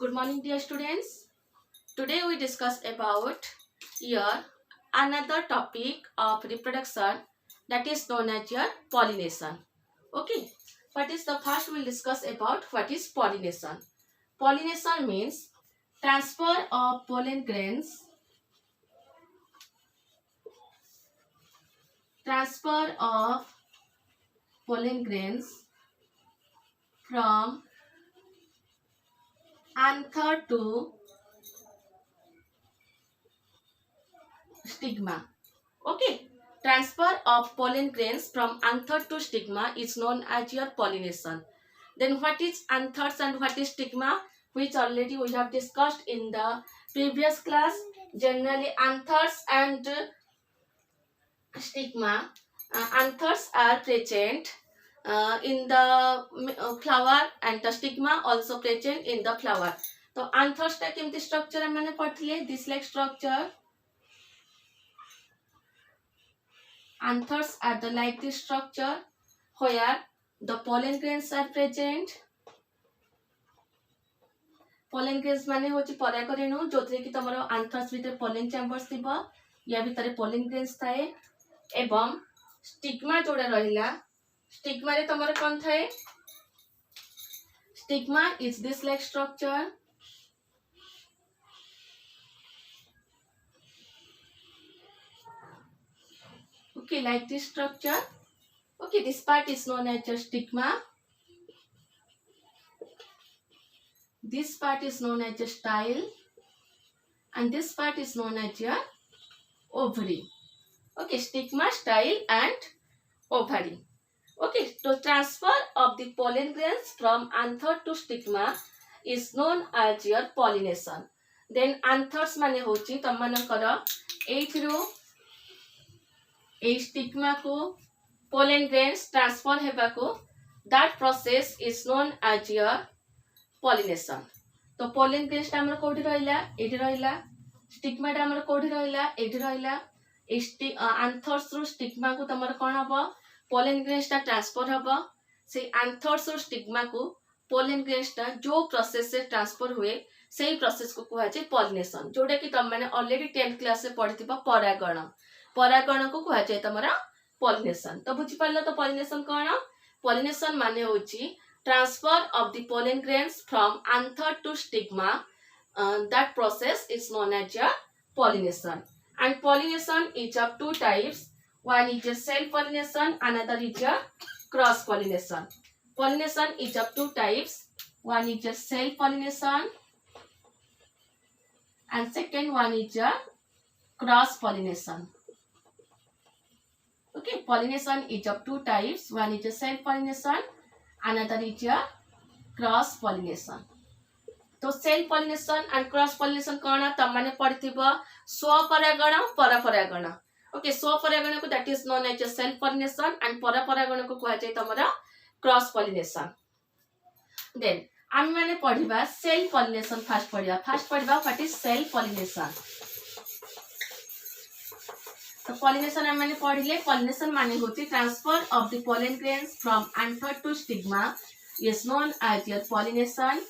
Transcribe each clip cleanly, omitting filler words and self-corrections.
Good morning, dear students. Today we discuss about your another topic of reproduction that is known as your pollination. Okay. What is the first we'll discuss about what is pollination. Pollination means transfer of pollen grains. Transfer of pollen grains from anther to stigma. Okay. Transfer of pollen grains from anther to stigma is known as your pollination. Then what is anthers and what is stigma, which already we have discussed in the previous class. Generally anthers and stigma. Anthers are present in the flower and the stigma also present in the flower. So anthers टा केमती structure मैंने पढ़ले this like structure. Anthers are the like this structure where the pollen grains are present. Pollen grains माने होची परागरेणु जोथरे कि तमरो anthers भितर pollen chambers थिबा या भितर pollen grains थाए एवं stigma जोड़ा रहिला. Stigma रे तमरो कोन थाए? Stigma is this like structure. Okay, like this structure. Okay, this part is known as your stigma. This part is known as your style. And this part is known as your ovary. Okay, stigma, style and ovary. Okay, so transfer of the pollen grains from anther to stigma is known as your pollination. Then anthers माने होची तम मानकर एथिरो ए stigma को pollen grains transfer हेबा को that process is known as your pollination. तो pollen grains टा हमर कोठी रहिला एठी रहिला स्टिग्मा टा हमर कोठी रहिला एठी रहिला anthers रो स्टिग्मा को तमर कोन हबो pollen grains टा ट्रांसफर हबो से anthers रो स्टिग्मा को pollen grains टा जो प्रोसेस से ट्रांसफर हुए सेही प्रोसेस को कहै छै pollination. जोडा कि तम माने ऑलरेडी 10th क्लास से पढिथिबा परागण. परागण को कहै छै तमरा pollination. तो बुझि पारलो तो pollination कोन? Pollination माने होछि transfer of the pollen grains from anther to stigma. That process is known as your pollination. And pollination is of two types. One is a self pollination, another is a cross pollination. Pollination is of two types. One is a self pollination and second one is a cross pollination. Okay, pollination is of two types. One is a self pollination, another is a cross pollination. तो self pollination and cross pollination कोन त माने पढिथिबो स्वपरागण परपरागण. Okay, स्वपरागण को that is known as self pollination and परपरागण को कहै छै तमरा क्रॉस पॉलिनेशन. देन आम माने पढिबा सेल्फ पॉलिनेशन. फर्स्ट पढिबा व्हाट इज सेल्फ पॉलिनेशन. तो पॉलिनेशन हम माने पढिले पॉलिनेशन माने होती transfer of the pollen grains from anther to stigma is known as your pollination.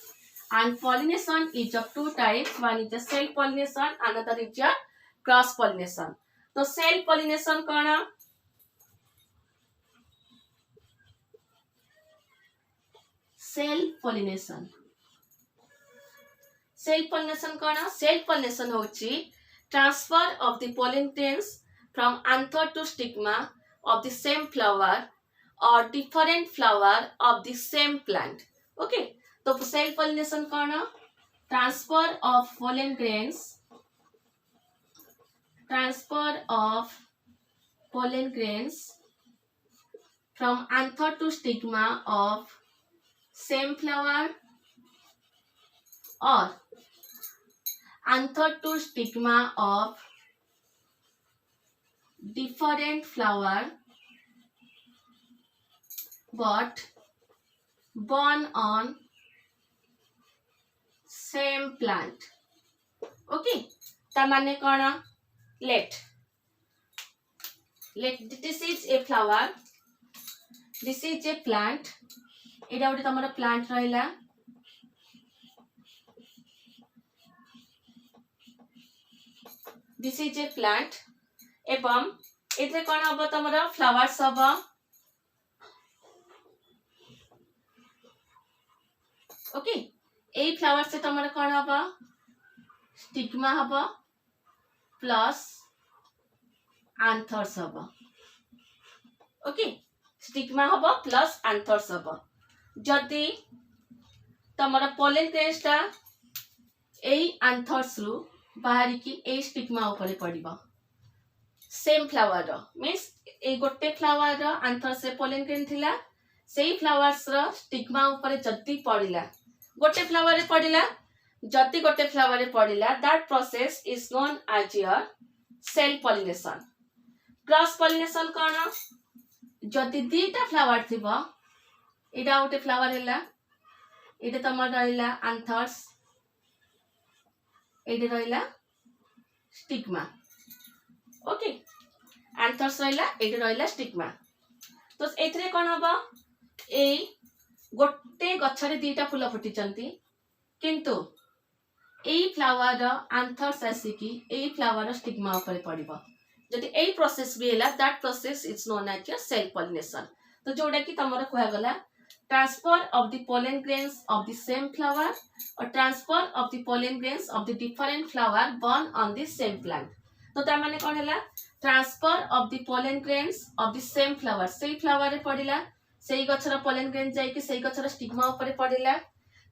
And pollination is of two types. One is a self pollination, another is a cross pollination. तो self pollination कोना? Self pollination. Self pollination कोना? Self pollination होची transfer of the pollen grains from anther to stigma of the same flower or different flower of the same plant. Okay. तो self pollination cone? Transfer of pollen grains from anther to stigma of same flower or anther to stigma of different flower but born on same plant. Okay, ता माने कोन? Let this is a flower, this is a plant. एटा उठे तमरा plant रहिला this is a plant एवं एथे कौन हम तुम flowers हम ओके ए फ्लावर्स से तुम कौन हम स्टिग्मा हम प्लस आंथर्स हम ओके स्टिग्मा हम प्लस आंथर्स हम जदि तुम पोलेन ग्रेन्सटा एई आंथर्स रु बाहर की ए स्टिग्मा ऊपर पड़िबो सेम फ्लावर मीन्स ए गोटे फ्लावर आंथर से पोलेन ग्रेन थिला सेई फ्लावर्स रो स्टिग्मा ऊपर जति पड़िला गोटे फ्लावर रे पड़िला जति गोटे फ्लावर रे पड़िला that process is known as your self pollination cross pollination कोन जति दीटा फ्लावर थिबो एटा गोटे फ्लावर हैला एटा तमर रहिला आंथर्स एटा रहिला स्टिग्मा ओके आंथर्स रहिला एटा रहिला स्टिग्मा तो एथरे कोन हबो ए गोटे गछरे दीटा फूल फुटिचंती किंतु ए फ्लावर आंथर्स आसिकी ए फ्लावर स्टिग्मा ऊपर पड़िबो जदि ए प्रोसेस भी हैला that process is known as self pollination तो जोडा कि तमरा कहया गला transfer of the pollen grains of the same flower और transfer of the pollen grains of the different flower born on the same plant तो ता माने कोन हैला transfer of the pollen grains of the same flower सेई flower रे पड़िला सेई गछरा pollen grain जाई कि सेई गछरा स्टिग्मा ऊपर पड़िला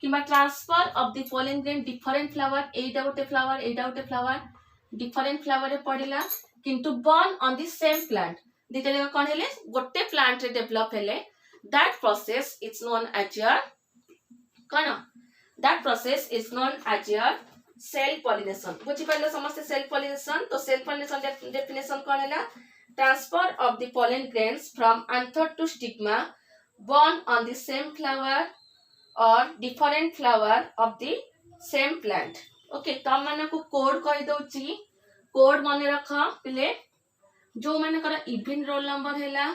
किबा transfer of the pollen grain different flower एटा गोटे फ्लावर डिफरेंट फ्लावर रे पड़िला किंतु born on the same plant दिते जगह कोन हेले गोटे प्लांट रे डेवलप हेले that process is known as your कोन that process is known as your self pollination बुझी पाइलो समस्त सेल पॉलिनेशन तो सेल पॉलिनेशन डेफिनेशन कोन हैला transfer of the pollen grains from anther to stigma born on the same flower or different flower of the same plant okay तम माने को code कहि दउची कोड माने रख पिले जो माने कर इवन रोल नंबर हैला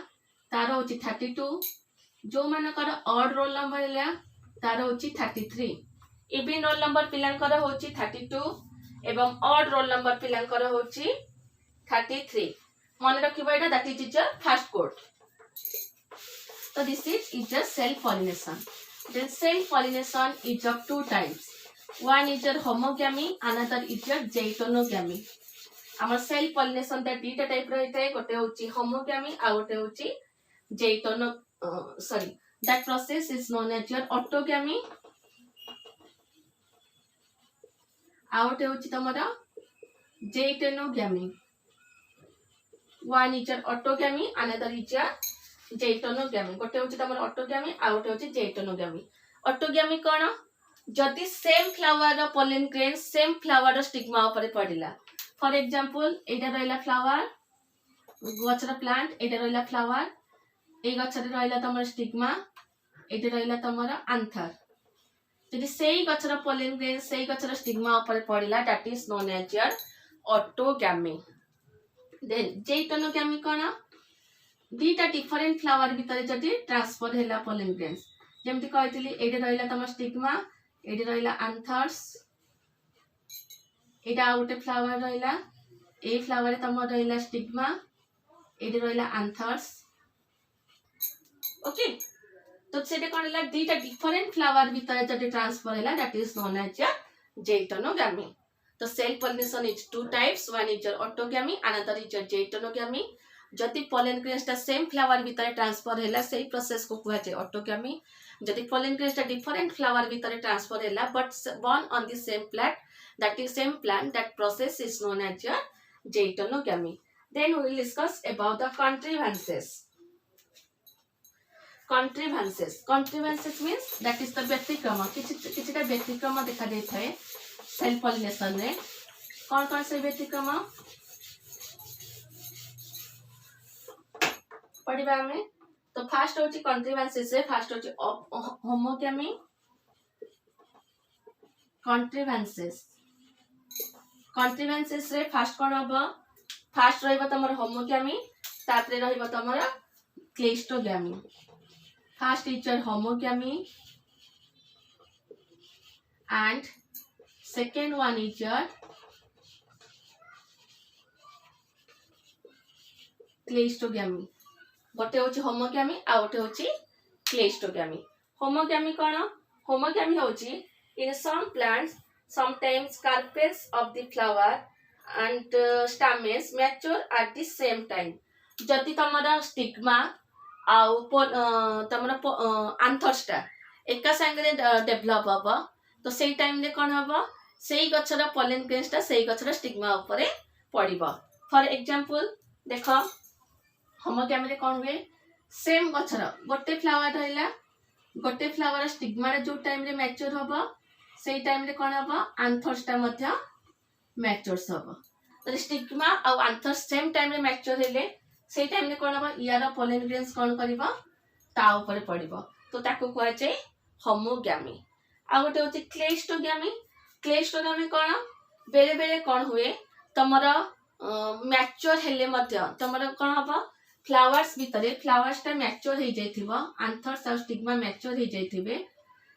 तार होची 32 जो माने कर ऑड रोल नंबर हैला तार होची 33 इवन रोल नंबर पिलांकर होची 32 एवं ऑड रोल नंबर पिलांकर होची 33 माने रखिबा एटा that is your first code so this is just cell pollination then cell pollination is of two types one is your homogamy another is your जैतोनोगामी हमर cell pollination दा दीटा type रहिताय गोटे होची होमोगामी आ गोटे होची जैतोनो sorry that process is known as your autogamy आ गोटे होची तमरा geitonogamy one is your autogamy another is your geitonogamy गोटे होची तमरा ऑटोगामी आ गोटे होची जैतोनोगामी ऑटोगामी कोन जदि सेम फ्लावर रो पोलन ग्रेन सेम फ्लावर रो स्टिग्मा ऊपर पड़िला फॉर एग्जांपल एटा रहिला फ्लावर गछरा प्लांट एटा रहिला फ्लावर ए गछरे रहिला तमरा स्टिग्मा एटा रहिला तमरा आंथर जदि सेही गछरा पोलन ग्रेन सेही गछरा स्टिग्मा ऊपर पड़िला that is known as your autogamy then geitonogamy कोन दीटा डिफरेंट फ्लावर भीतर जदि ट्रांसफर हैला पोलन ग्रेन्स जेमति कहितली एटा रहिला तमरा स्टिग्मा एटा रहिला आंथर्स एटा आउटे फ्लावर रहिला ए फ्लावर रे तमरा रहिला स्टिग्मा एटा रहिला आंथर्स ओके तो सेटा कोन हैला दीटा डिफरेंट फ्लावर भीतर जदि ट्रांसफर हैला that is known as geitonogamy तो self pollination is two types one is your autogamy another is your geitonogamy जदि पोलन ग्रेन्सटा सेम फ्लावर भीतर ट्रांसफर हैला सेही प्रोसेस को कुहा जे ऑटोगामी जदि पोलन ग्रेन्सटा डिफरेंट फ्लावर भीतर ट्रांसफर हैला but born on the same plant that process is known as your geitonogamy then we will discuss about the contrivances means that is the व्यतिक्रम किछिटा व्यतिक्रम देखा देइ थाए सेल पॉलिनेशन रे कोन से व्यतिक्रम पढ़िबा हमें तो फर्स्ट होची कंट्रीवेंसेस रे फर्स्ट होची होमोगामी कंट्रीवेंसेस रे फर्स्ट कोन हबो फर्स्ट रहइबो तमर होमोगामी तापरे रहइबो तमर cleistogamy first is your homogamy and second one is your cleistogamy गोटे होची होमोग्यामी आ गोटे होची क्लेस्टोग्यामी होमोग्यामी कोन होमोग्यामी होची in some plants sometimes carpels of the flower and stamens mature at the same time जदि तमरा स्टिग्मा आउ तमरा आंथर्सटा एका संगे डेवलप हबो तो सेई टाइम रे कोन हबो सेई गछर पोलन ग्रेन्सटा सेई गछर स्टिग्मा ऊपर पड़िबो फॉर एग्जांपल देखो होमोग्यामी रे कोन हुए सेम गछर गोटे फ्लावर रहला गोटे फ्लावर स्टिग्मा रे जो टाइम रे मैच्योर हबो सेई टाइम रे कोन हबो आंथर्सटा मध्ये मैच्योर्स हबो तो स्टिग्मा और आंथर्स सेम टाइम रे मैच्योर हेले सेई टाइम रे कोन हबो यार पोलन ग्रेन्स कोन करबो ता ऊपर पड़िबो तो ताको कहै छै होमोग्यामी आ गोटे होची क्लेस्टोग्यामी कोन बेले बेले कोन हुए तमरा मैच्योर हेले मध्ये तमरा कोन हबो फ्लावर्स भितरे फ्लावर्सटा मैच्योर हो जाइथिबो आंथर्स और स्टिग्मा मैच्योर हो जाइथिबे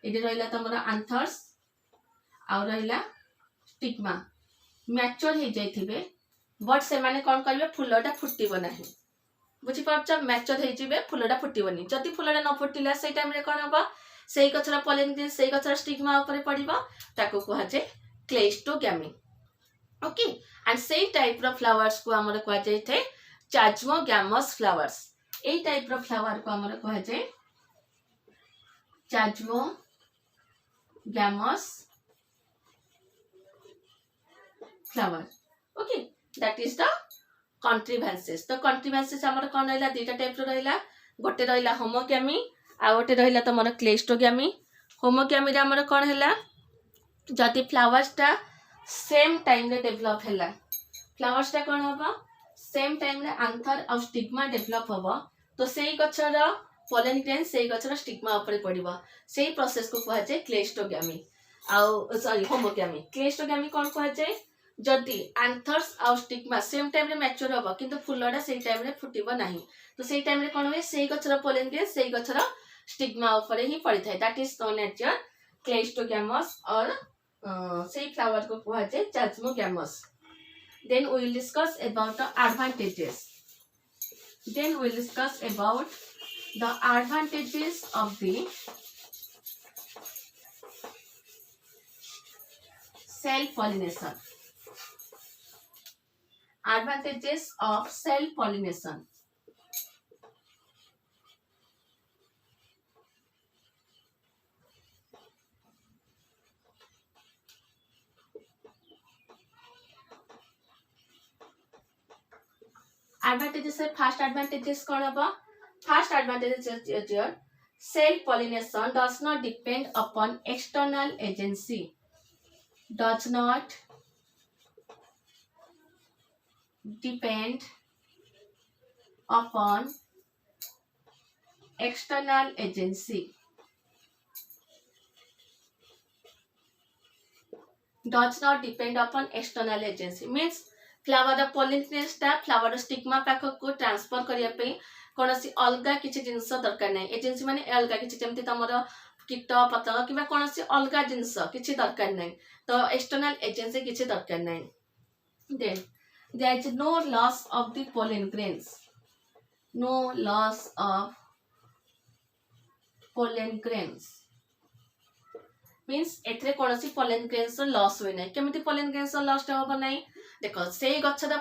एडी रहला तमरा आंथर्स और रहला स्टिग्मा मैच्योर हो जाइथिबे बट से माने कोन करबे फुलटा फुटिबो नाही बुझी पाछ मैच्योर हो जिबे फुलटा फुटिबोनी जति फुलटा न फुटिला सेई टाइम रे कोन हबो सेई गछरा पोलन ग्रेन्स सेई गछरा स्टिग्मा ऊपर पड़िबो ताको कहै छै क्लेस्टोग्यामी ओके एंड सेई टाइप रो फ्लावर्स को हमर कहै छै चाज्मोग्यामस फ्लावर्स ए टाइप रो फ्लावर को हमर कहै छै chasmogamous flower okay that is the contrivances तो कॉन्ट्रीवेंसेस हमर कोन रहला दुटा टाइप रो रहला गोटे रहला होमोग्यामी आ गोटे रहला तमर क्लेस्टोग्यामी होमोग्यामी रे हमर कोन हैला जति फ्लावर्सटा सेम टाइम रे डेवलप हैला फ्लावर्सटा कोन हबा सेम टाइम रे आंथर और स्टिग्मा डेवलप हबो तो सेई गछर पोलन ग्रेन्स सेई गछर स्टिग्मा ऊपर पड़िबो सेई प्रोसेस को कहै छै क्लेस्टोग्यामी आ सॉरी होमोग्यामी क्लेस्टोग्यामी कोन कहै छै जदि आंथर्स और स्टिग्मा सेम टाइम रे मैच्योर हबो किंतु फुलडा सेई टाइम रे फुटिबो नाही तो सेई टाइम रे कोन होय सेई गछर पोलन ग्रेन्स सेई गछर स्टिग्मा ऊपर ही पड़ी थाए दैट इज नोन एज क्लेस्टोग्यामस और सेई फ्लावर को कहै छै चाज्मोग्यामस then we will discuss about the advantages of the self pollination advantages of self pollination advantages है first advantages कौन होगा first advantages is your self pollination does not depend upon external agency does not depend upon external agency does not depend upon external agency means flower pollen ग्रेन्सटा flower stigma पाख को transfer करिया पे कोनसी अलगा किछि जिंस दरकार नै एजेंसी माने अलगा किछि जेमति तमर कीट पतंग किबा कोनसी अलगा जिंस किछि दरकार नै तो एक्सटर्नल एजेंसी किछि दरकार नै then there is no loss of the pollen grains no loss of pollen grains means एथरे कोनसी पोलन ग्रेन्स लॉस होय नै केमिति पोलन ग्रेन्स लॉस होबो नै देखो से गछर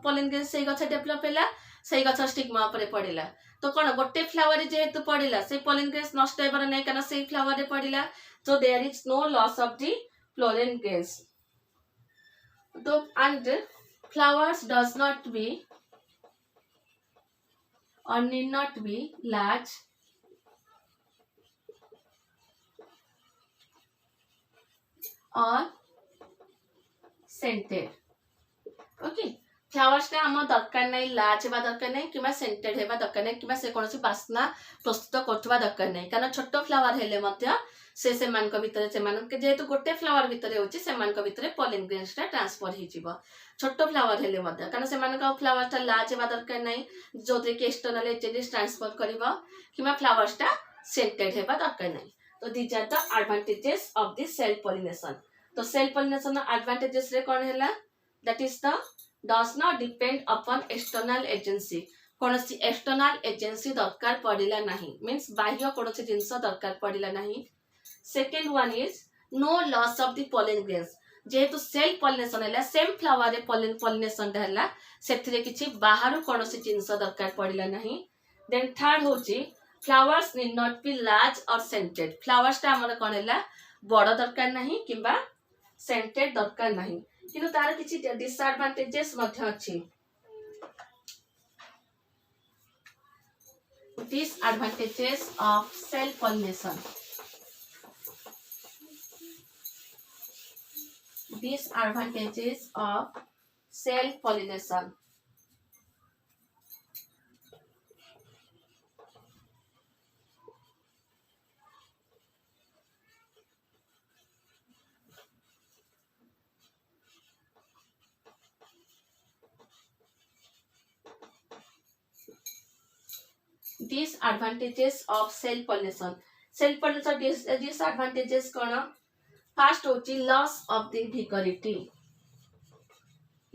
पोलन ग्रेन्स से गछ डेवलप हैला से गछ स्टिग्मा ऊपर पड़िला तो कोन गोटे फ्लावर जेहेतु पड़िला से पोलन ग्रेन्स नष्ट हेबर नै कारण से फ्लावर रे पड़िला so there is no loss of the pollen grains so and flowers does not be or need not be large or scented okay flowers का हम दरकार नै लार्ज हेबा दरकार नै किबा सेंटेड हेबा दरकार नै किबा से कोनोसी बासना प्रस्तुत करथबा दरकार नै कारण छोटो फ्लावर हेले मध्य से मान को भितरे से मान के जेहेतु गोटे फ्लावर भितरे होची से मान को भितरे पोलन ग्रेन्स टा ट्रांसफर हि जिवो छोटो फ्लावर हेले मध्य कारण से मान को फ्लावर टा लार्ज हेबा दरकार नै जोते के एक्सटर्नल एजेंसी ट्रांसफर करबो किबा फ्लावर्स टा सेंटेड हेबा दरकार नै तो these are the advantages of the self pollination तो सेल्फ पॉलिनेशन एडवांटेजेस रे कोन हैला that is the does not depend upon external agency कोनोसी एक्सटर्नल एजेंसी दरकार पड़िला नहीं मींस बाह्य कोनोसी जिंस दरकार पड़िला नहीं second one is no loss of the pollen grains जेहेतु सेल्फ पॉलिनेशन है सेम फ्लावर रे पॉलिनेशन है से किसी बाहर कोनोसी जिंस दरकार पड़िला नहीं देन थर्ड होची flowers need not be large और सेंटेड फ्लावर्स टा हमर कोन हैला बड़ दरकार नहीं किंबा सेंटेड दरकार नहीं किंतु तार किछि डिसएडवांटेजेस मध्ये अछि disadvantages of self pollination disadvantages of self pollination disadvantages of self pollination disadvantages कौन फर्स्ट होची loss of the vigority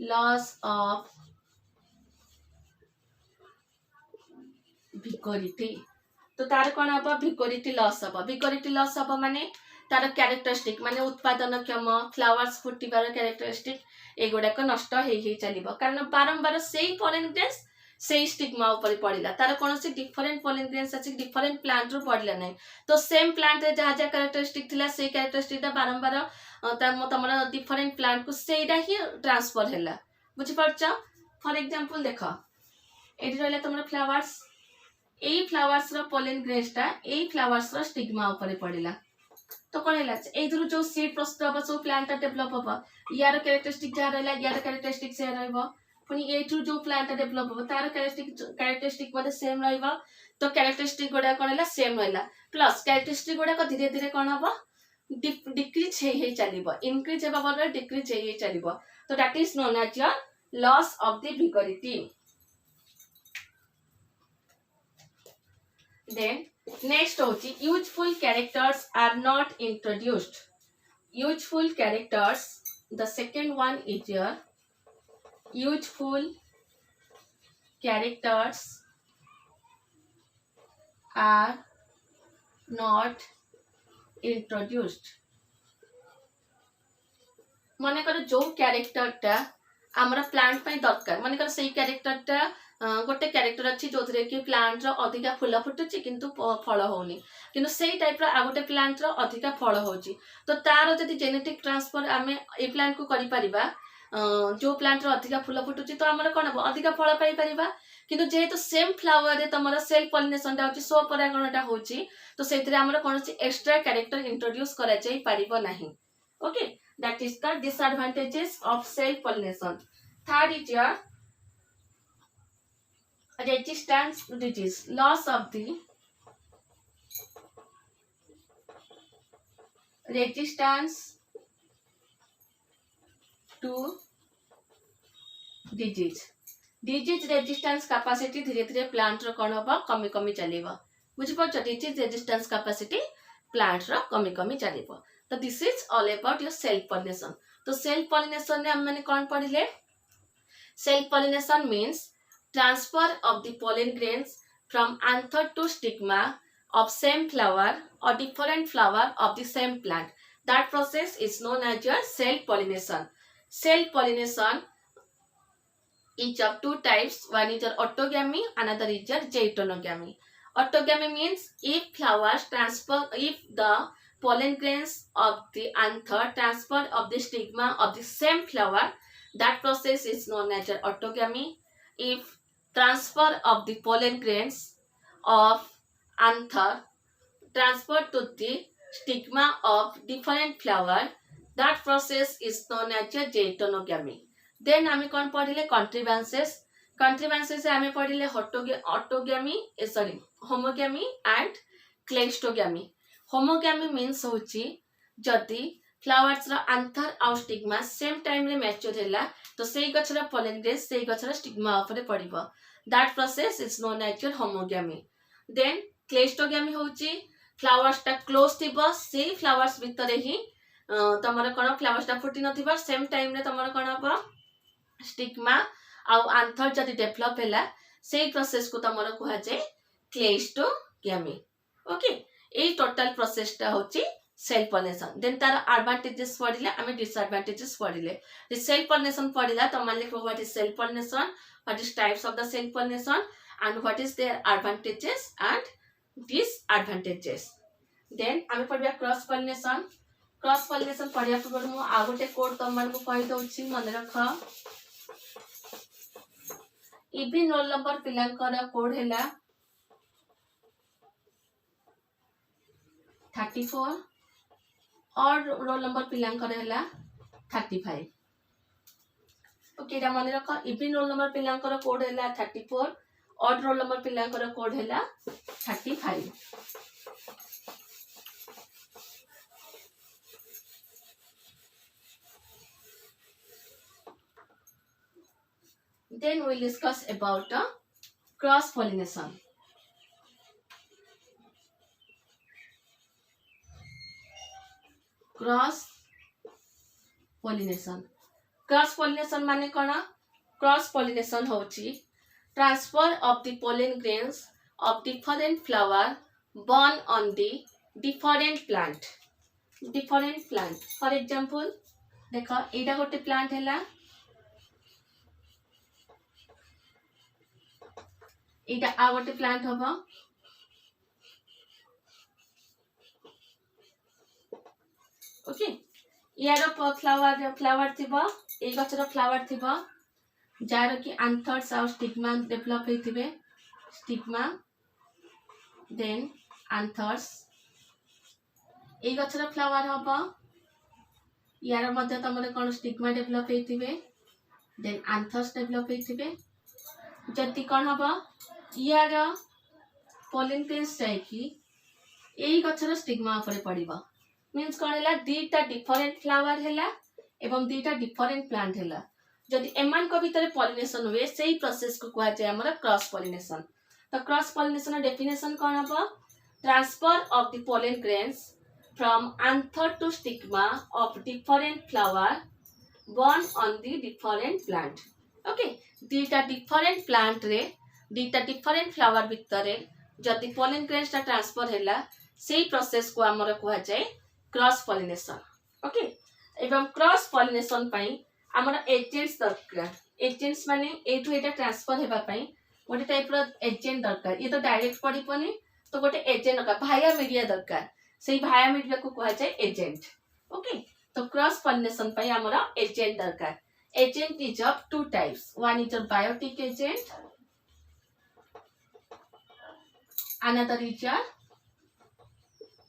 loss of vigority तो तार कौन हम भिकोरिटी लॉस हम माने तार कैरेक्टरिस्टिक माने उत्पादन क्षम फ्लावर्स फुटिबार कैरेक्टरिस्टिक एगुड़ाक नष्ट हो चलो कारण बारंबार से पोलन ग्रेन्स से स्टिग्मा ऊपर पड़िला तार कौन से डिफरेंट पोलन ग्रेन्स अच्छे डिफरेंट प्लांट रु पड़िला नहीं तो सेम प्लांट रे जहाँ जहाँ कैरेक्टरिस्टिक थिला से कैरेक्टरिस्टिक बारंबार तुम डिफरेंट प्लांट को सेटा ही ट्रांसफर है बुझीपार फॉर एग्जांपल देख ये रहा तुम फ्लावर्स यही फ्लावर्स पोलन ग्रेन्स टा यही फ्लावर्स स्टिग्मा ऊपर पड़िला तो कौन है जो सीड प्रस्तुत हम सब प्लांट डेभलप हम यार कैरेक्टरिस्टिक जहाँ रहा यार कैरेक्टरिस्टिक से पुणी ये जो प्लांट डेभलप हम तार कैरेक्टरिस्टिक सेम रहा तो कैरेक्टरिस्टिक गुड़ा कौन है सेम रहा प्लस कैरेक्टरिस्टिक गुड़ाक धीरे धीरे कौन हम डिक्रीज हो चलो इनक्रीज होगा बदल डिक्रीज हो चलो तो that is known as your loss of the vigority then next होची useful characters are not introduced useful characters the second one is your useful characters are not introduced मनकर जो कैरेक्टर टा आमर प्लांट पे दरकार मनकर से कैरेक्टर टा गोटे कैरेक्टर अच्छी जो कि प्लांट अधिका फूल फुटुची किंतु फल होनी किंतु से टाइप आ गोटे प्लांट अधिका फल होची तो तार जदि जेनेटिक ट्रांसफर आम ए प्लांट को करि परिबा जो प्लांट अधिका फूल फुटुची तो आमर कौन हम अधिका फल पाई परिबा किंतु जेहेतु सेम फ्लावर रे तुम सेल्फ पॉलिनेशन टा होची स्वपरागणटा होची तो सेथिरे आमर कोनोसी एक्स्ट्रा कैरेक्टर इंट्रोड्यूस करा जाई परिबो नाही okay that is the disadvantages of self pollination third is your resistance disease loss of the resistance to disease resistance capacity धीरे धीरे प्लांट रो कौन हम कमी कमी चलेबा बुझी पाछ डिजीज रेजिस्टेंस कैपेसिटी प्लांट रो कमी कमी चलेबा तो this is all about your self pollination तो सेल्फ पॉलिनेशन ने हम माने कौन पढ़िले self pollination means transfer of the pollen grains from anther to stigma of same flower or different flower of the same plant. That process is known as your self-pollination. Self-pollination is of two types. One is your autogamy, another is your zoetonogamy. Autogamy means if the pollen grains of the anther transfer of the stigma of the same flower, that process is known as your autogamy. If transfer of the pollen grains of anther transfer to the stigma of different flower, that process is known as your zoetonogamy. Then हमें कौन पढ़िले contrivances से हमें पढ़िले homogamy and cleistogamy. Homogamy means होची जदि flowers आंथर आउ stigma same time रे mature हैला तो सेई गछरा पोलन ग्रेन्स सेई गछरा स्टिग्मा ऊपर पड़िबो that process is known as your homogamy then cleistogamy होची फ्लावर्स टा क्लोज थिबो सेई फ्लावर्स भितरे ही तमरा कोन फ्लावर्स टा फुटी नथिबो सेम टाइम रे तमरा कोन हबो स्टिग्मा आउ आंथर जदि डेवलप हैला से प्रोसेस को तमर कुहा जाए क्लेस्टोग्यामी। ओके ए टोटल प्रोसेसटा होची सेल्फ पॉलिनेशन। देन तार एडवांटेजेस पढ़िले आमे डिसएडवांटेजेस पढ़िले। सेल्फ पॉलिनेशन पढ़िला तो मान लिखो what is self pollination, what is types of the self pollination and what is their advantages and disadvantages. Then आमे पढ़िया क्रॉस पॉलिनेशन। क्रॉस पॉलिनेशन पढ़िया पूर्व मु आ गोटे कोड तुम मान को कहि दउछि मन रख। इवन रोल नंबर पिलांकर कोड हैला 34 और रोल नंबर पिलांकर हैला 35। ओके एटा मन रख। इवन रोल नंबर पिलांकर कोड हैला 34 और रोल नंबर पिलांकर कोड हैला 35। Then we'll discuss about cross pollination. Cross pollination. Cross pollination माने कौन? क्रॉस पॉलिनेशन होची transfer of the pollen grains of different flower born on the different plant। different plant for example देख एटा गोटे plant हैला, एटा आ गोटे plant हबो। Okay यार flower थिबो, ए गछर फ्लावर थिबो जार कि एंथर्स और स्टिग्मा डेवलप हेतिबे। स्टिग्मा देन एंथर्स ए गछर फ्लावर हबो, यार मध्य तमरे कोन स्टिग्मा डेवलप हेतिबे देन एंथर्स डेवलप हेतिबे। जति कोन हबो यार पोलन ग्रेन्स जाय कि ए गछर स्टिग्मा ऊपर पड़िबो। मीन्स कौन है दीटा डिफरेंट फ्लावर है एवं दीटा डिफरेंट प्लांट है। जदि एमान को भीतर पॉलिनेशन हुए से प्रोसेस को कहा जाए हमर क्रॉस पॉलिनेशन। तो क्रॉस पॉलिनेशन डेफिनेशन कौन हम? Transfer of the pollen grains from anther to stigma of different flower born on the different plant। Okay दीटा डिफरेंट प्लांट रे दीटा डिफरेंट फ्लावर भीतर जदि पोलन ग्रेन्स टा ट्रांसफर हैला से प्रोसेस को हमर कहा जाए क्रॉस पॉलिनेशन। ओके एवं क्रॉस पॉलिनेशन पई हमर एजेंट्स दरकार। एजेंट्स माने एठु एटा ट्रांसफर हेबा पई गोटे टाइप रो एजेंट दरकार। ये तो डायरेक्ट पड़ी पनी तो गोटे एजेंट दरकार, भाया मीडिया दरकार। सेही भाया मीडिया को कहा जाए एजेंट। ओके तो क्रॉस पॉलिनेशन पई हमर एजेंट दरकार। Agent is of two types, one is a biotic agent, another is a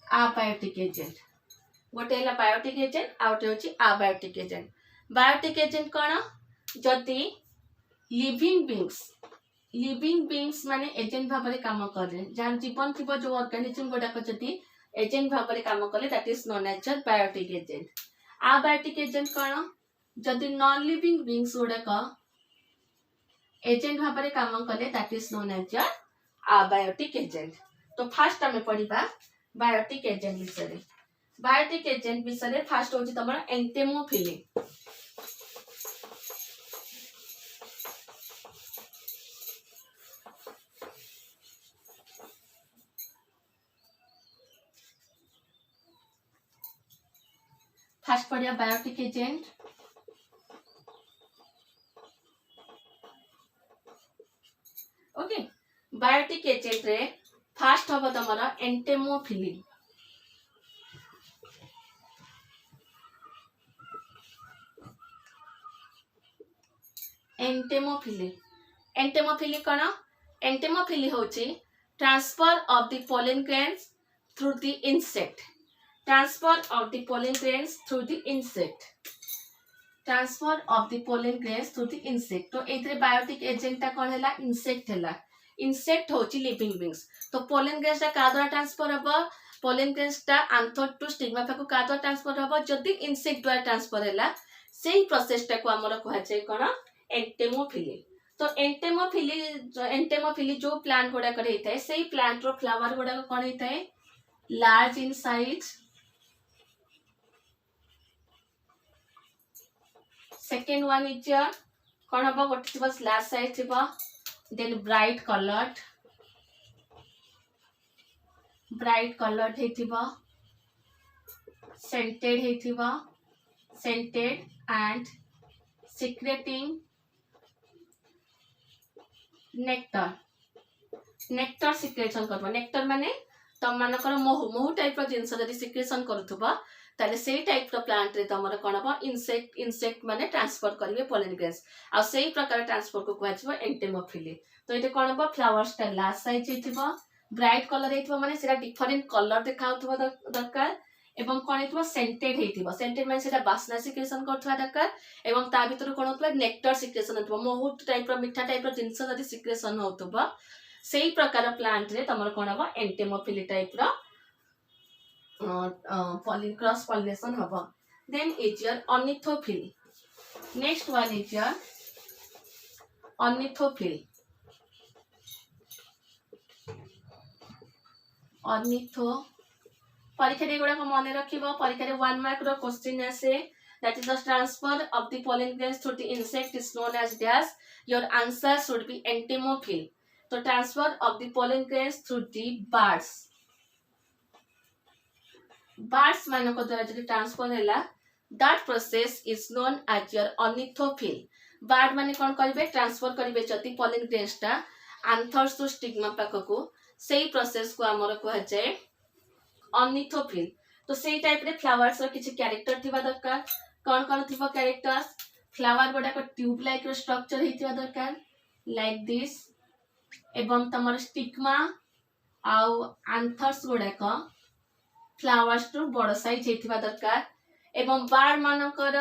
abiotic agent. गोटे है बायोटिक एजेंट आ गोटे होची अबायोटिक एजेंट। बायोटिक एजेंट कौन? जदि लिविंग बीइंग्स माने एजेंट भाव में काम करे, जहाँ जीवन थी जो ऑर्गेनिज्म गुड़ाक जदि एजेंट भाव में काम कले that is known as biotic agent. Abiotic agent कौन? जदि नॉन लिविंग बीइंग्स गुड़ाक एजेंट भाव में काम कले that is known as abiotic agent. तो फास्ट आम पढ़ा बायोटिक एजेंट विषय। बायोटिक एजेंट विषय फास्ट होची तमरा एंटेमोफिली। फास्ट पढ़िया biotic agent. Okay biotic agent रे फास्ट हबो तमरा एंटेमोफिली। एंटेमोफिली एंटेमोफिली कौन? एंटेमोफिली होची transfer of the pollen grains through the insect. Transfer of the pollen grains through the insect. Transfer of the pollen grains through the insect. तो एथरे biotic agent ता कौन हैला? Insect हैला। Insect होची living beings. तो pollen grains ता का द्वारा ट्रांसफर हबो? पोलन ग्रेन्स ता एंथर टू स्टिग्मा को का द्वारा ट्रांसफर हबो? जदि इंसेक्ट द्वारा ट्रांसफर हैला सेही प्रोसेस ता को हमर कहा जाय कोन? एंटेमोफिली। तो एंटेमोफिली जो प्लांट गुड़ा करे हिताए सेही प्लांट रो फ्लावर गुड़ा कोन हिताए? Large in size. Second one is कोन हबो? गोटे थिबो लार्ज साइज थिबो then bright colored ହେଇଥିବ, scented and secreting nectar secretion करबो। नेक्टर माने तम मानकर महू टाइप रो जिंस जदी सिक्रेशन करूथबो ताले सेही टाइप रो प्लांट रे तमर कोन हबो इंसेक्ट माने ट्रांसफर करिवे पोलन ग्रेन्स आ सेही प्रकार ट्रांसफर को कहजबो एंटेमोफिली। तो एते कोन हबो फ्लावर्स ता लास्ट साइज हेतिबो, ब्राइट कलर हेतिबो माने सेटा डिफरेंट कलर देखाउथबो दरकार एवं कोन हेतिबो सेंटेड हेतिबो। सेंटेड माने सेटा बास्ना सिक्रेशन करथवा दरकार एवं ता भितर कोन होतबो नेक्टर सिक्रेशन होतबो। महू टाइप रो मीठा टाइप रो जिंस जदी सिक्रेशन होतबो सेही प्रकार प्लांट रे तमर कोन हबो एंटेमोफिली टाइप रो क्रॉस पॉलिनेशन हबो। Then is your ornithophile. Next one is your ornithophile. परीक्षा रे गुडा को माने रखिबो। परीक्षा रे 1 मार्क रो क्वेश्चन आसे that is the transfer of the pollen grains through the insect is known as dash. Your answer should be entomophile. So transfer of the pollen grains through the birds मान को द्वारा जदि transfer हैला that process is known as your ornithophile. Bird माने कोन करिवे transfer करिवे जति pollen grains ता anthers to stigma पाखकु सेही प्रोसेस को हमर कहै छै ornithophile. तो सेही टाइप रे फ्लावर्स रो किछि कैरेक्टर थिबा दरकार। कोन थिबा कैरेक्टर्स फ्लावर गोडा को ट्यूब लाइक रो स्ट्रक्चर हेतिबा दरकार लाइक दिस एवं तमर स्टिग्मा आउ एंथर्स गोडा को फ्लावर्स टू बड़ साइज हेतिबा दरकार एवं बार्ड मानकर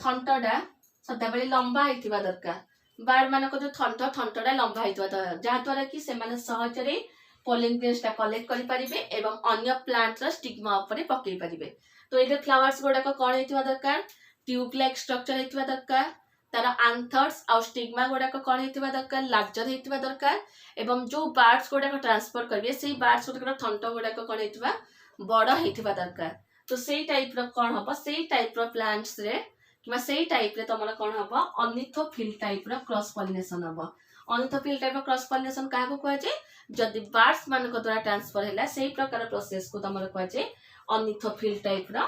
थंटडा सदाबेले लंबा हेतिबा दरकार। बार्ड मानकर जो थंटडा लंबा हेतिबा दरकार जहा द्वारा कि से माने सहज रे पोलन ग्रेन्स ता कलेक्ट करि परिबे एवं अन्य प्लांट रो स्टिग्मा ऊपर पकई परिबे। तो एदे फ्लावर्स गोडा को कोन हेतिबा दरकार ट्यूब लाइक स्ट्रक्चर हेतिबा दरकार। तार एंथर्स आ स्टिग्मा गोडा को कोन हेतिबा दरकार लार्जर हेतिबा दरकार एवं जो बर्ड्स गोडा को ट्रांसफर करबे सेही बर्ड्स गोडा को थंट गोडा को कोन हेतिबा बड़ हेतिबा दरकार। तो सेही टाइप रो कोन हबो सेही टाइप रो प्लांट्स रे किबा सेही टाइप रे तमरा कोन हबो ऑर्निथोफिल टाइप रो क्रॉस पॉलिनेशन हबो। ऑर्निथोफिल टाइप रो क्रॉस पॉलिनेशन काहा को कहै छै जदि बर्ड्स मान को द्वारा ट्रांसफर हैला सेही प्रकार प्रोसेस को तमरा कहै छै ऑर्निथोफिल टाइप रो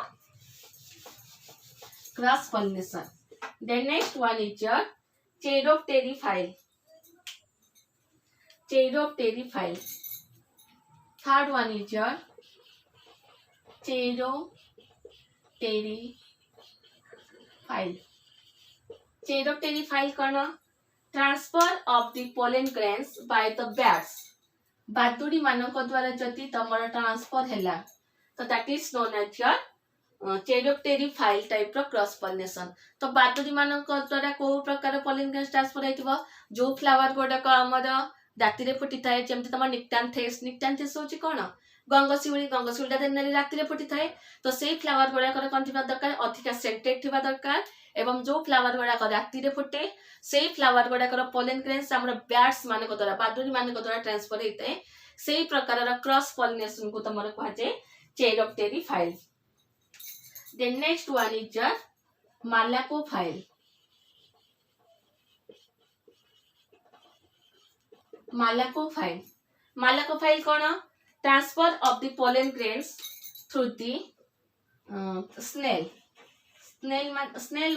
cross pollination. Then next one is your Cheiropterophile. Third one is your Cheiropterophile कौन transfer of the pollen grains by the birds. बादुड़ी मानक द्वारा जति तमर ट्रांसफर हैला तो that is known as your cheiropterophile type रो क्रॉस पॉलिनेशन। तो बादुड़ी मानक द्वारा को प्रकार पोलन ग्रेन्स ट्रांसफर हेतिबो जो फ्लावर गोडा को हमर राति रे फुटी थाए जेमति तमर निक्टान्थेस होची कोन गंगशिउली जनरली राति रे फुटी थाए। तो सेही फ्लावर गोडा कर कोन थिबा दरकार अधिका सेंटेड थिबा दरकार एवं जो फ्लावर गोडा को राति रे फुटे सेही फ्लावर गोडा कर पोलन ग्रेन्स हमर बर्ड्स मानक द्वारा बादुड़ी मानक द्वारा ट्रांसफर हेते सेही प्रकार रो क्रॉस पॉलिनेशन को तमर कहै छै chiropterophile. Then next one is your Malacophile. Malacophile कौन transfer of the pollen grains through the snail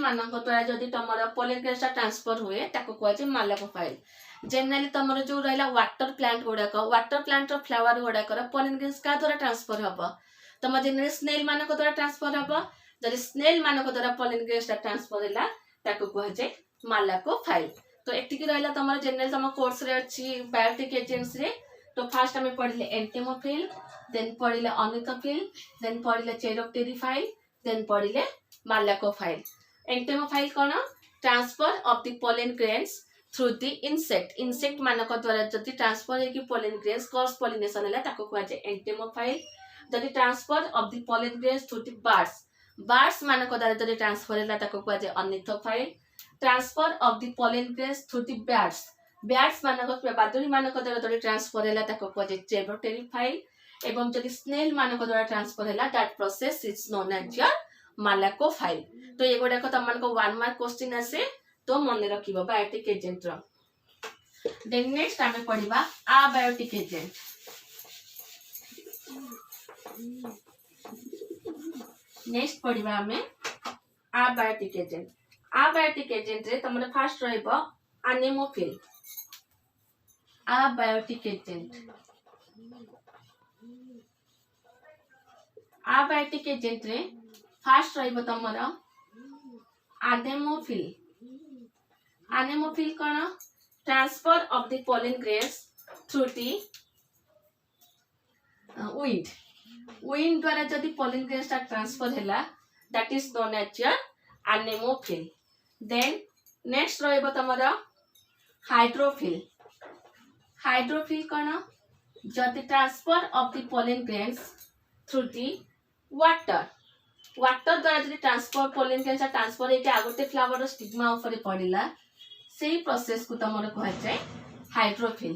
मानक द्वारा जदि तमर पोलन ग्रेन्स ट्रांसफर हुए ताको कहै छै Malacophile। जनरली तमर जो रहला वाटर प्लांट रो फ्लावर गोडा कर पोलन ग्रेन्स का द्वारा ट्रांसफर हबो तम जनरली स्नेल मानक द्वारा ट्रांसफर हबो। जदि स्नेल मानक द्वारा पोलन ग्रेन्स ट्रांसफर हैला ताको कहै छै Malacophile। तो एतिकी रहला तमर जनरल तम कोर्स रे अछि बायोटिक एजेंट्स रे। तो फर्स्ट हमें पढ़िले एंटेमोफिल, देन पढ़िले ऑर्निथोफिल, देन पढ़िले चेरोप्टेरोफाइल, देन पढ़िले Malacophile। एंटेमोफाइल कोन transfer of the pollen grains through the insect मानक द्वारा जति ट्रांसफर है कि पोलन ग्रेन्स क्रॉस पॉलिनेशन हैला ताको कहै छै एंटेमोफाइल। जदि transfer of the pollen grains through the birds मानक द्वारा जदि ट्रांसफर हैला ताको कहै छै ornithophile. Transfer of the pollen grains through the birds मानक बादुड़ी मानक द्वारा जदि ट्रांसफर हैला ताको कहै छै चेरोप्टेरोफाइल एवं जदि स्नेल मानक द्वारा ट्रांसफर हैला that process is known as your Malacophile। तो ये गोडा को तमन को 1 मार्क क्वेश्चन आसे तो मन रखिबो बायोटिक एजेंट रो। देन नेक्स्ट आमे पढ़िबा अबायोटिक एजेंट। नेक्स्ट पढ़िबा आमे अबायोटिक एजेंट। अबायोटिक एजेंट रे तमरे फर्स्ट रहइबो anemophile. Abiotic agent abiotic agent रे फर्स्ट रहइबो तमरो एनेमोफिल। एनेमोफिल कोन transfer of the pollen grains through the wind। wind द्वारा जदि pollen grains ता ट्रांसफर हैला that is known as your anemophil। then next रहइबो तमरो हाइड्रोफिल। हाइड्रोफिल कोन जदि transfer of the pollen grains through the water। Water द्वारा जदि transfer pollen grains ता transfer हेके आगोटे flower रो stigma ऊपर पड़िला सेही प्रोसेस को तमरो कहै छै हाइड्रोफिल।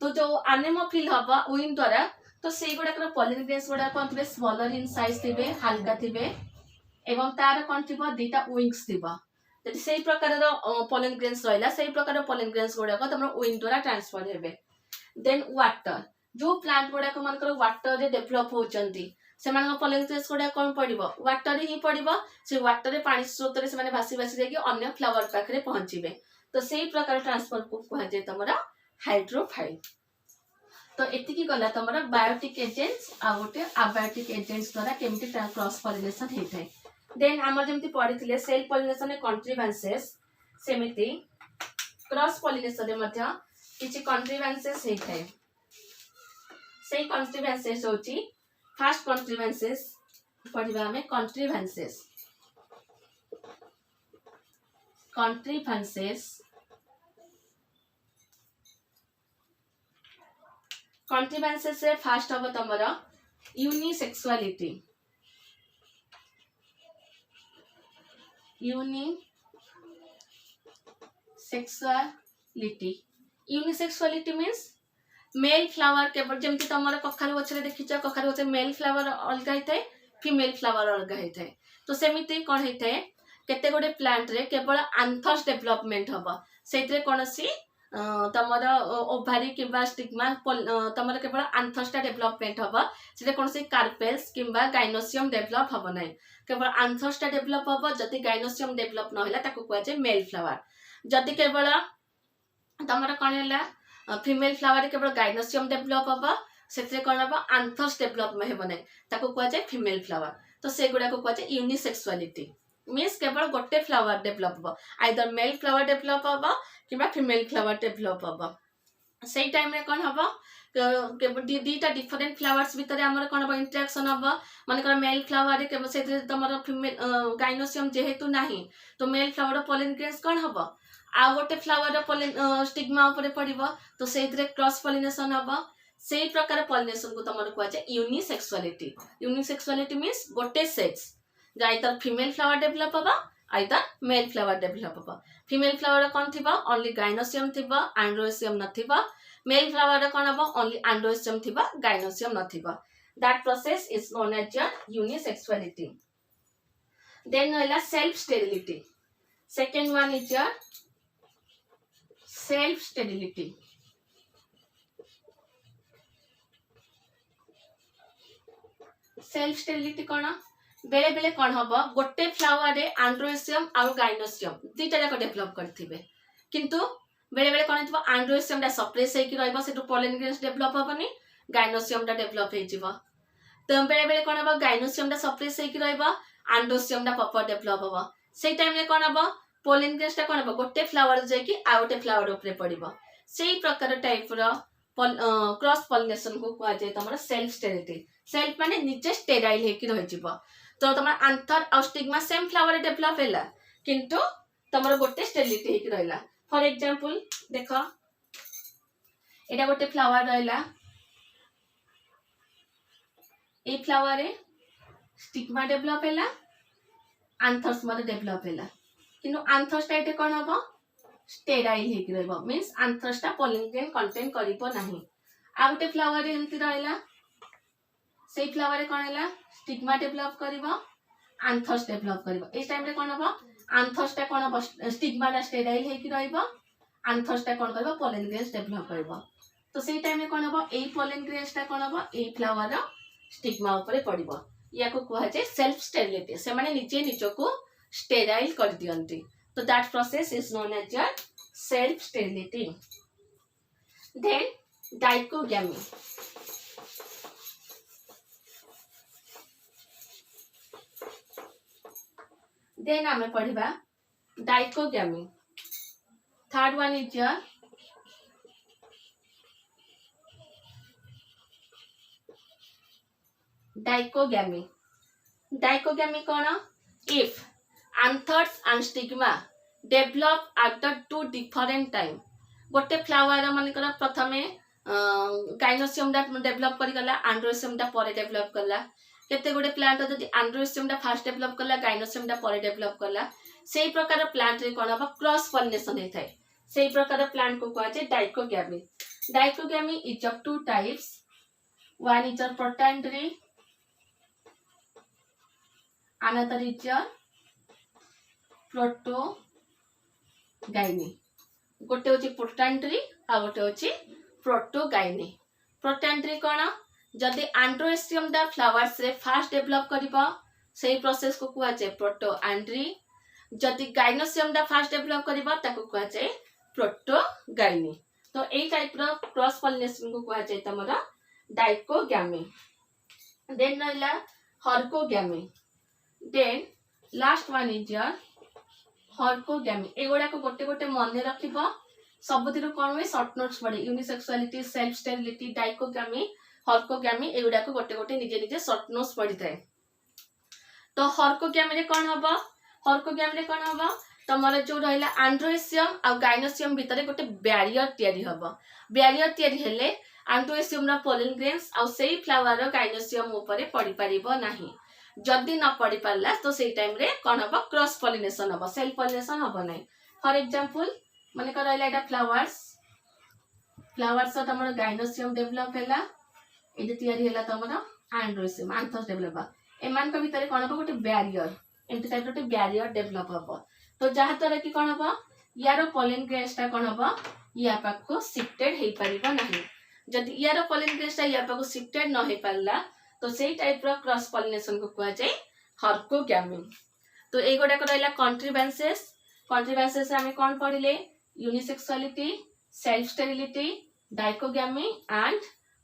तो जो एनेमोफिल हबा विंड द्वारा तो सेही गुडा कर pollen grains गुडा कोन थिबे स्मॉलर इन साइज थिबे हल्का थिबे एवं तार कोन थिबो दुटा विंग्स थिबो। जदि सेही प्रकार रो pollen grains रहला सेही प्रकार रो pollen grains गुडा को तमरो विंड द्वारा ट्रांसफर हेबे। देन वाटर जो प्लांट गुडा को मन करो वाटर रे डेवलप होचंती से मान pollen grains गुडा कोन पड़िबो वाटर रे ही पड़िबो। से वाटर रे पानी स्रोत रे से माने भासी भासी जाके अन्य फ्लावर पाखरे पहुंचीबे। तो सेही प्रकार ट्रांसफर को कहै जे तमरा हाइड्रोफाइल। तो एति की गला तमरा बायोटिक एजेंट्स आ गोटे अबायोटिक एजेंट्स द्वारा केमति क्रॉस पॉलिनेशन हेथाय। देन हमर जेमति पढिथिले सेल्फ पॉलिनेशन ए कंट्रीवेंसेस सेमिति क्रॉस पॉलिनेशन रे मध्य किछि कंट्रीवेंसेस हेथाय। सेही कंट्रीवेंसेस होची फर्स्ट कंट्रीवेंसेस पढिबा में कंट्रीवेंसेस। कंट्रीवेंसेस कंट्रीवेंसेस रे फर्स्ट हबो तमरा unisexuality. Unisexuality means male flower केवल जेमति तमरा कखारु गछरे देखिछ कखारु गछरे मेल फ्लावर अलगा हेतै फीमेल फ्लावर अलगा हेतै। तो सेमिति कोन हेतै केते गोटे प्लांट रे केवल आंथर्स डेवलपमेंट हबो सेतरे कोनसी तमरा ओभारी किबा स्टिग्मा तमरा केवल आंथर्सटा डेवलपमेंट हबो सेते कोनसी कार्पेल्स किबा गाइनोसियम डेवलप हबो नै केवल आंथर्सटा डेवलप हबो। जति गाइनोसियम डेवलप न होला ताको कहै छै मेल फ्लावर। जति केवल तमरा कोन हैला फीमेल फ्लावर केवल गाइनोसियम डेवलप हबो सेते कोन हबो आंथर्स डेवलप में हेबो नै ताको कहै छै फीमेल फ्लावर। तो से गुडा को कहै छै यूनिसेक्सुअलिटी मींस केवल गोटे फ्लावर डेवलप हबो आइदर मेल फ्लावर डेवलप हबो किबा फीमेल फ्लावर डेवलप हबो। सेही टाइम रे कोन हबो केवल दीटा डिफरेंट फ्लावर्स भीतर हमर कोन हबो इंटरेक्शन हबो माने कर मेल फ्लावर रे केवल सेते तमर फीमेल गाइनोसियम जेहेतु नाही तो मेल फ्लावर pollen grains कोन हबो आ गोटे फ्लावर pollen स्टिग्मा ऊपर पड़िबो तो सेहितरे क्रॉस पॉलिनेशन हबो। सेही प्रकार पॉलिनेशन को तमर कहै छै यूनिसेक्सुअलिटी। यूनिसेक्सुअलिटी मींस गोटे sex either female flower develop हबो आइदर मेल फ्लावर डेवलप हबो। फीमेल फ्लावर कोन थिबो ओनली गाइनोसियम थिबो एंड्रोसियम नथिबो। मेल फ्लावर कोन हबो ओनली एंड्रोसियम थिबो गाइनोसियम नथिबो। That process is known as unisexuality. Then हैला self sterility. Second one is your self sterility. Self sterility कोन बेले बेले कोन हबो गोटे फ्लावर रे एंड्रोसियम और गाइनोसियम दुटा जाक डेवलप करथिबे किंतु बेले बेले कोन हितबो एंड्रोसियम दा सप्रेस हेकि रहइबो सेटु pollen grains डेवलप हबनी गाइनोसियम दा डेवलप हे जिवो। तो बेले बेले कोन हबो गाइनोसियम दा सप्रेस हेकि रहइबो एंड्रोसियम दा प्रॉपर डेवलप हबो। सेही टाइम रे कोन हबो pollen grains ता कोन हबो गोटे फ्लावर जेकि आ गोटे फ्लावर ऊपर पड़िबो। सेही प्रकार टाइप रो क्रॉस पॉलिनेशन को कहै छै तमरा सेल्फ स्टेरिलिटी। सेल्फ माने निजे स्टेराइल हेकि रहि जिवो तो तमरा आंथर और स्टिग्मा सेम फ्लावर डेवलप हैला किंतु तमरा गोटे स्टेरिलिटी हेकि रहला। फॉर एग्जांपल देखो एटा गोटे फ्लावर रहला ए फ्लावर रे स्टिग्मा डेवलप हैला आंथर्स मते डेवलप हैला किंतु आंथर्स टा एटे कोन हबो स्टेराइल हेकि रहबो मींस आंथर्स टा pollen grain कंटेन करिबो नाही। आ गोटे फ्लावर रे हेंति रहला सेही फ्लावर रे कोन हैला स्टिग्मा डेवलप करिवो आंथर्स डेवलप करिवो। इस टाइम रे कोन हबो आंथर्स टा कोन हबो स्टिग्मा टा स्टेराइल हेकि रहइबो आंथर्स टा कोन करबो पोलन ग्रेन्स डेवलप करबो तो सेई टाइम में कोन हबो एई पोलन ग्रेन्स टा कोन हबो एई फ्लावर रो स्टिग्मा ऊपर पड़िबो या को कहै छै सेल्फ स्टेरिलिटी से माने निजे निजो को स्टेराइल कर दियंती तो that process is known as your self sterility then dichogamy then हमें पढ़िबा dichogamy third one is your dichogamy dichogamy कौन if anthers and stigma develop at the two different time गोटे फ्लावर मानकर प्रथमे गाइनोसियम टा डेवलप करी गला androecium टा परे डेवलप कला केते गुडे प्लांट जदि एंड्रोसियम टा फास्ट डेवलप कला गाइनोसियम टा परे डेवलप कला सेही प्रकार प्लांट रे कोन बा क्रॉस पॉलिनेशन हे थाए सेही प्रकार प्लांट को कहै छै dichogamy dichogamy is of two types one is your protandry another is your protogyny गोटे होची प्रोटैंडरी आ गोटे होची प्रोटोगाइनी प्रोटैंडरी कोन जदि एंड्रोसियम दा फ्लावर्स रे फास्ट डेवलप करिबो सेही प्रोसेस को कहै छै प्रोटोएंड्री जदि गाइनोसियम दा फास्ट डेवलप करिबो ताको कहै छै प्रोटोगाइनी तो एई टाइप रो क्रॉस पॉलिनेशन को कहै छै तमरा डाइकोगैमी देन रहला herkogamy then last one is your herkogamy एगोडा को गोटे गोटे मन रखिबो सबथिरो कोन होय शॉर्ट नोट्स पड़े unisexuality self sterility dichogamy herkogamy एगोडा को गोटे गोटे निजे निजे शॉर्ट नोट्स पड़ी थाए तो हर्कोगैमी रे कोन हबो हर्कोगैमी रे कोन हबो तमरा जो रहला एंड्रोसियम आ गाइनोसियम भितरे गोटे बैरियर तयारी हबो बैरियर तयारी हेले एंड्रोसियम रा पोलन ग्रेन्स आ सेही फ्लावर रो गाइनोसियम ऊपर पड़ी परिबो नाही जदि न पड़ी पारला तो सेही टाइम रे कोन हबो क्रॉस पॉलिनेशन हबो सेल्फ पॉलिनेशन हबो नै फॉर एग्जांपल माने कर रहला एटा फ्लावर्स फ्लावर्स तमरा गाइनोसियम डेवलप हैला एदि तयारी हैला तमरा एंड्रोसियम एंथस डेवलप एमान को भीतर कोन हबो गोटे बैरियर एमति टाइप गोटे बैरियर डेवलप हबो तो जहा तरे कि कोन हबो यारो पोलन ग्रेन्स ता कोन हबो या पाक को शिफ्टेड हे परिबो नाही जदि यारो पोलन ग्रेन्स ता या पाक को शिफ्टेड न हे पारला तो सेही टाइप रो क्रॉस पॉलिनेशन को कहै छै हर्कोगैमी तो ए गोडा को रहला कंट्रीवेंसेस हमें कोन पढिले unisexuality self sterility dichogamy and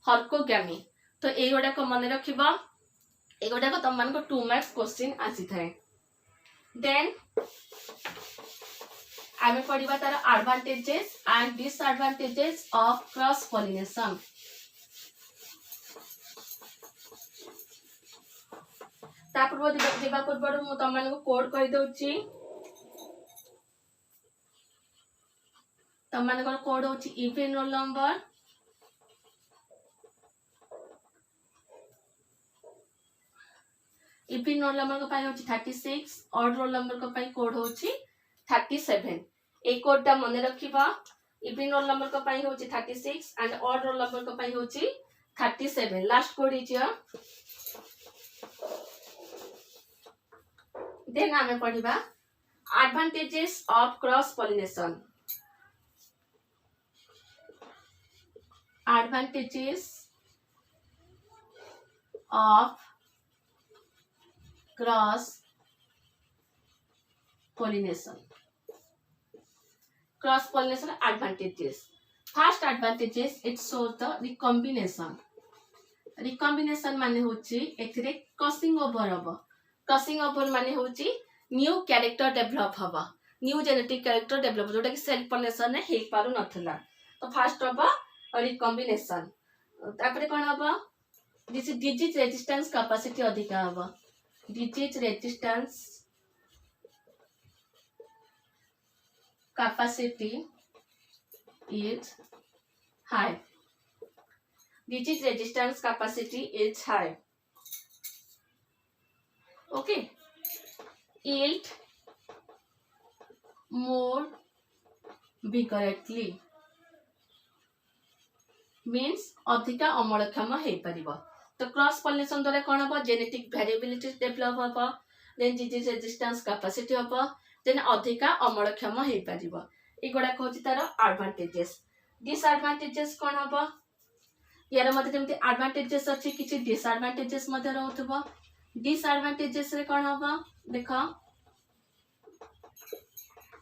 herkogamy तो ए गोडा को मन रखिबो ए गोडा को तम मान को 2 मार्क्स क्वेश्चन आसी थाए देन हमें पढिबा तार advantages and disadvantages of cross pollination तापूर्व देवा पूर्व मु तम को कोड कहि दउची तम मान कोड होची इपिन रोल नंबर इपिन रोल नंबर को पाई होची 36 ऑड रोल नंबर को पाई कोड होची 37 ए कोड ता मने रखिबा इपिन रोल नंबर को पाई होची 36 एंड ऑड रोल नंबर को पाई होची 37 लास्ट कोड इज देन हमें पढ़िबा advantages of cross pollination advantages of cross pollination advantages first advantages it shows the recombination माने होची एथिरे क्रॉसिंग ओवर हबो क्रॉसिंग ओवर माने होची न्यू कैरेक्टर डेवलप हबा न्यू जेनेटिक कैरेक्टर डेवलप जोटा कि सेल्फ पॉलिनेशन ने हे पारु नथला तो फर्स्ट हबा रिकॉम्बिनेशन तापरे कोन हबा डिजीज रेजिस्टेंस कैपेसिटी अधिका हबा disease resistance capacity is high disease resistance capacity is high. Okay, yield more vigorously means अधिका अमलक्षम हे परिबो तो क्रॉस पॉलिनेशन द्वारा कोन हबो जेनेटिक वेरिएबिलिटी डेवलप हबो देन डिजीज रेजिस्टेंस कैपेसिटी हबो देन अधिका अमलक्षम हे परिबो एगुड़ाक हूँ तार एडवांटेजेस डिसएडवांटेजेस कौन हम यार मत जमी एडवांटेजेस अच्छी किसी डिसएडवांटेजेस रोथुब डिसएडवांटेजेस रे कौन हम देख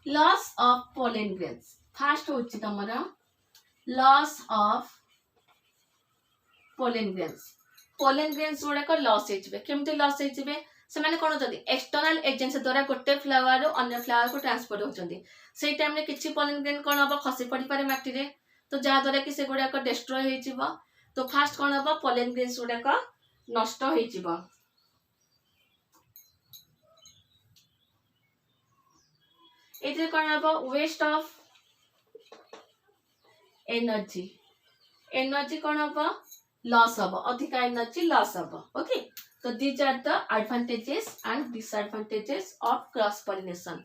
loss of pollen grains first हूँ तुम लॉस ऑफ पोलन ग्रेन्स गुड़ाक लॉस होमती लॉस से कौन होती एक्सटर्नाल एजेंसी द्वारा गोटे फ्लावर रु अन्य फ्लावर को ट्रांसफर होती से टाइम रे किसी पोलन ग्रेन कौन हम खसी पड़ पारे माटी रे तो जहाँद्वारा कि से गुड़ाक डिस्ट्रॉय हो तो फास्ट कौन हम पोलन ग्रेन्स गुड़ाक नष्ट हो कौन हम वेस्ट ऑफ एनर्जी कौन हम लॉस हम अधिक एनर्जी लॉस हम ओके तो these are the advantages and disadvantages of cross pollination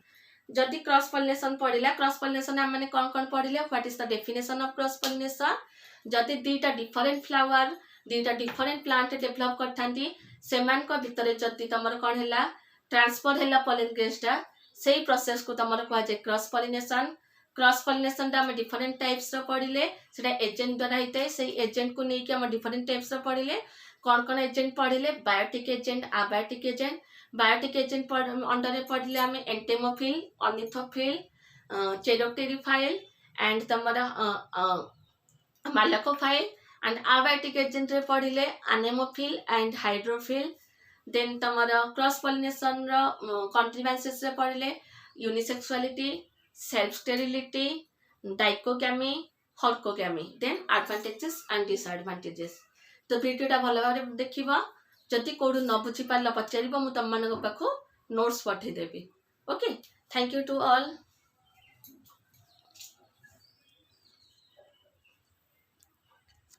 जदि क्रॉस पॉलिनेशन पढ़िला क्रॉस पॉलिनेशन हम माने कौन पढ़िले what is the definition of cross pollination जदि दुईटा डिफरेंट फ्लावर दुईटा डिफरेंट प्लांट डेवलप करथांती सेमान को भितरे जदि तमर कौन हैला ट्रांसफर हैला पोलन ग्रेन्सटा सेही प्रोसेस को तमर कह जाय क्रॉस पॉलिनेशन टा हम डिफरेंट टाइप्स रो पढ़िले सेटा एजेंट द्वारा होता है एजेंट को लेके हम डिफरेंट टाइप्स रो पढ़िले कौन एजेंट पढ़िले biotic agent biotic agent under पढ़िले आम एंटेमोफिल ऑर्निथोफिल चेरोटेरिफाइल एंड तमर मालाकोफाइल एंड अबायोटिक एजेंट रे पढ़िले एनेमोफिल एंड हाइड्रोफिल देन तमर क्रॉस पॉलिनेशन रो कॉन्ट्रीवेंसेस रे पढ़िले unisexuality self sterility dichogamy herkogamy then advantages and disadvantages तो भिडियोटा भल भाव देखा जदि कौटू न बुझी पार पचार मुझे तुम पाखु नोट्स पठेदेवी okay thank you to all.